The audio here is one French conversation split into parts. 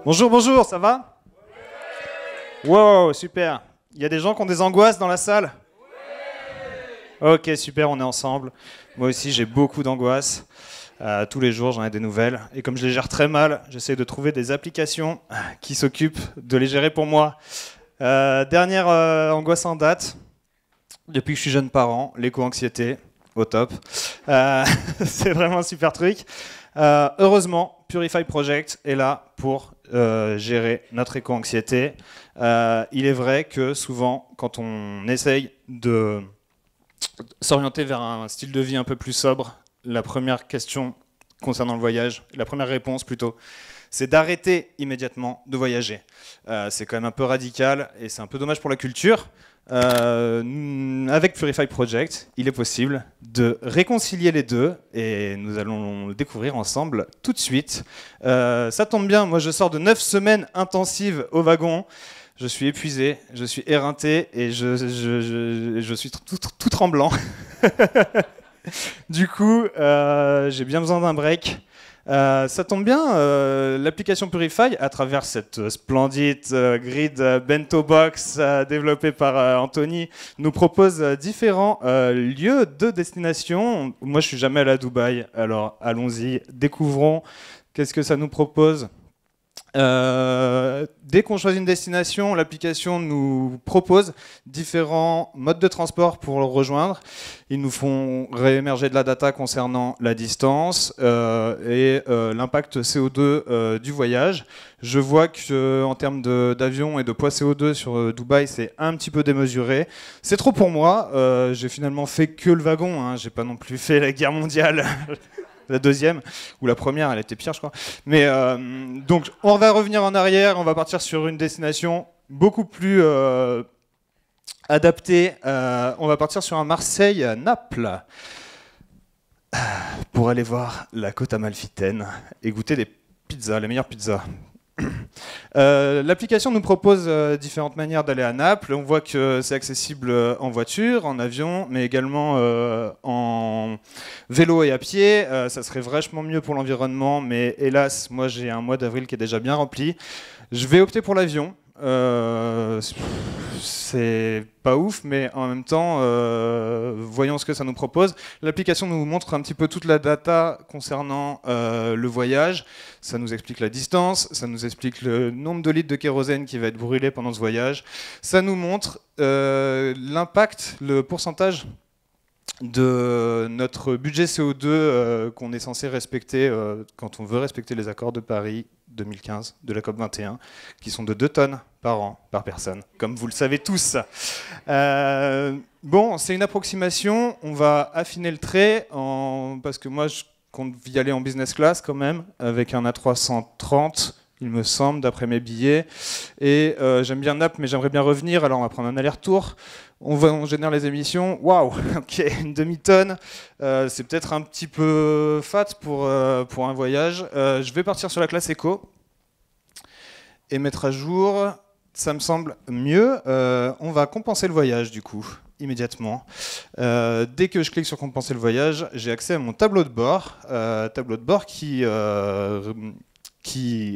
Bonjour, bonjour, ça va? Wow, super. Il y a des gens qui ont des angoisses dans la salle? Ok, super, on est ensemble. Moi aussi, j'ai beaucoup d'angoisses. Tous les jours, j'en ai des nouvelles. Et comme je les gère très mal, j'essaie de trouver des applications qui s'occupent de les gérer pour moi. Dernière angoisse en date, depuis que je suis jeune parent, l'éco-anxiété, au top. C'est vraiment un super truc. Heureusement, Purify Project est là pour gérer notre éco-anxiété. Il est vrai que souvent, quand on essaye de s'orienter vers un style de vie un peu plus sobre, la première question concernant le voyage, la première réponse plutôt, c'est d'arrêter immédiatement de voyager. C'est quand même un peu radical et c'est un peu dommage pour la culture. Avec Purify Project, il est possible de réconcilier les deux et nous allons le découvrir ensemble tout de suite. Ça tombe bien, moi je sors de 9 semaines intensives au wagon. Je suis épuisé, je suis éreinté et je suis tout tremblant. Du coup, j'ai bien besoin d'un break. Ça tombe bien, l'application Purify, à travers cette splendide grid bento box développée par Anthony, nous propose différents lieux de destination. Moi, je suis jamais allé à Dubaï, alors allons-y, découvrons qu'est-ce que ça nous propose. Dès qu'on choisit une destination, l'application nous propose différents modes de transport pour le rejoindre. Ils nous font réémerger de la data concernant la distance et l'impact CO2 du voyage. Je vois qu'en termes d'avion et de poids CO2 sur Dubaï, c'est un petit peu démesuré. C'est trop pour moi. J'ai finalement fait que le wagon. Hein. J'ai pas non plus fait la guerre mondiale. La deuxième, ou la première, elle était pire, je crois. Mais donc, on va revenir en arrière, on va partir sur une destination beaucoup plus adaptée. On va partir sur un Marseille-Naples pour aller voir la côte amalfitaine et goûter des pizzas, les meilleures pizzas. L'application nous propose différentes manières d'aller à Naples. On voit que c'est accessible en voiture, en avion, mais également en vélo et à pied. Ça serait vachement mieux pour l'environnement, mais hélas, moi j'ai un mois d'avril qui est déjà bien rempli. Je vais opter pour l'avion. C'est pas ouf, mais en même temps, voyons ce que ça nous propose. L'application nous montre un petit peu toute la data concernant le voyage. Ça nous explique la distance, ça nous explique le nombre de litres de kérosène qui va être brûlé pendant ce voyage. Ça nous montre l'impact, le pourcentage de notre budget CO2 qu'on est censé respecter quand on veut respecter les accords de Paris 2015 de la COP 21, qui sont de 2 tonnes par an, par personne, comme vous le savez tous. Bon, c'est une approximation, on va affiner le trait, parce que moi je compte y aller en business class quand même, avec un A330, il me semble, d'après mes billets. Et j'aime bien Naples, mais j'aimerais bien revenir, alors on va prendre un aller-retour. On génère les émissions. Waouh, ok, une demi-tonne. C'est peut-être un petit peu fat pour un voyage. Je vais partir sur la classe éco et mettre à jour. Ça me semble mieux. On va compenser le voyage du coup, immédiatement. Dès que je clique sur compenser le voyage, j'ai accès à mon tableau de bord. Tableau de bord qui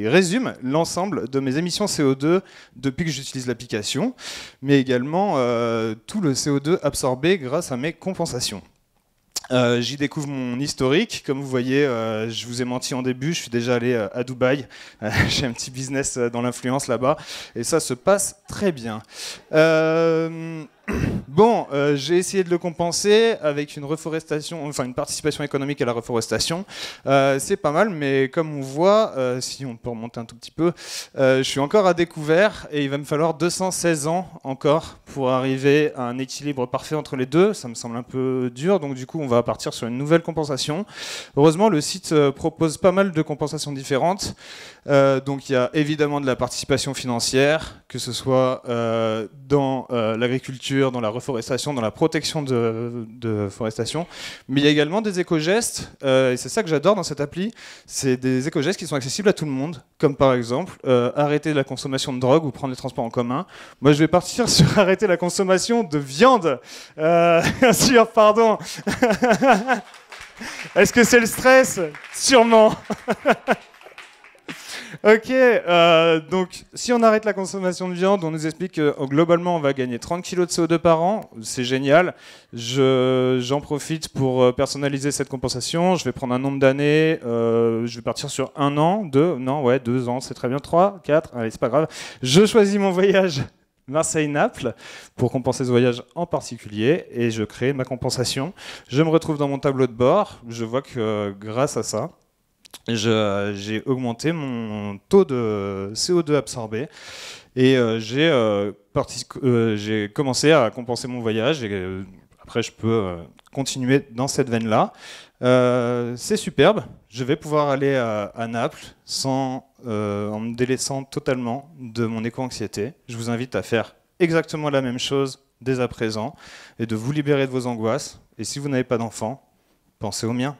résume l'ensemble de mes émissions CO2 depuis que j'utilise l'application, mais également tout le CO2 absorbé grâce à mes compensations. J'y découvre mon historique. Comme vous voyez, je vous ai menti en début, je suis déjà allé à Dubaï. J'ai un petit business dans l'influence là-bas, et ça se passe très bien. Bon, j'ai essayé de le compenser avec une reforestation, enfin une participation économique à la reforestation. C'est pas mal, mais comme on voit, si on peut remonter un tout petit peu, je suis encore à découvert et il va me falloir 216 ans encore pour arriver à un équilibre parfait entre les deux. Ça me semble un peu dur, donc du coup on va partir sur une nouvelle compensation. Heureusement, le site propose pas mal de compensations différentes. Donc il y a évidemment de la participation financière, que ce soit dans l'agriculture, dans la reforestation, dans la protection de forestation, mais il y a également des éco-gestes, et c'est ça que j'adore dans cette appli, c'est des éco-gestes qui sont accessibles à tout le monde, comme par exemple arrêter la consommation de drogue ou prendre les transports en commun. Moi je vais partir sur arrêter la consommation de viande, bien sûr, pardon. Est-ce que c'est le stress? Sûrement. Ok, donc si on arrête la consommation de viande, on nous explique que globalement on va gagner 30 kg de CO2 par an, c'est génial. J'en profite pour personnaliser cette compensation, je vais prendre un nombre d'années, je vais partir sur 1 an, 2, non ouais 2 ans, c'est très bien, 3, 4, allez c'est pas grave. Je choisis mon voyage Marseille-Naples pour compenser ce voyage en particulier et je crée ma compensation. Je me retrouve dans mon tableau de bord, je vois que grâce à ça, j'ai augmenté mon taux de CO2 absorbé et j'ai commencé à compenser mon voyage et après je peux continuer dans cette veine-là. C'est superbe, je vais pouvoir aller à Naples en me délaissant totalement de mon éco-anxiété. Je vous invite à faire exactement la même chose dès à présent et de vous libérer de vos angoisses. Et si vous n'avez pas d'enfants, pensez aux miens.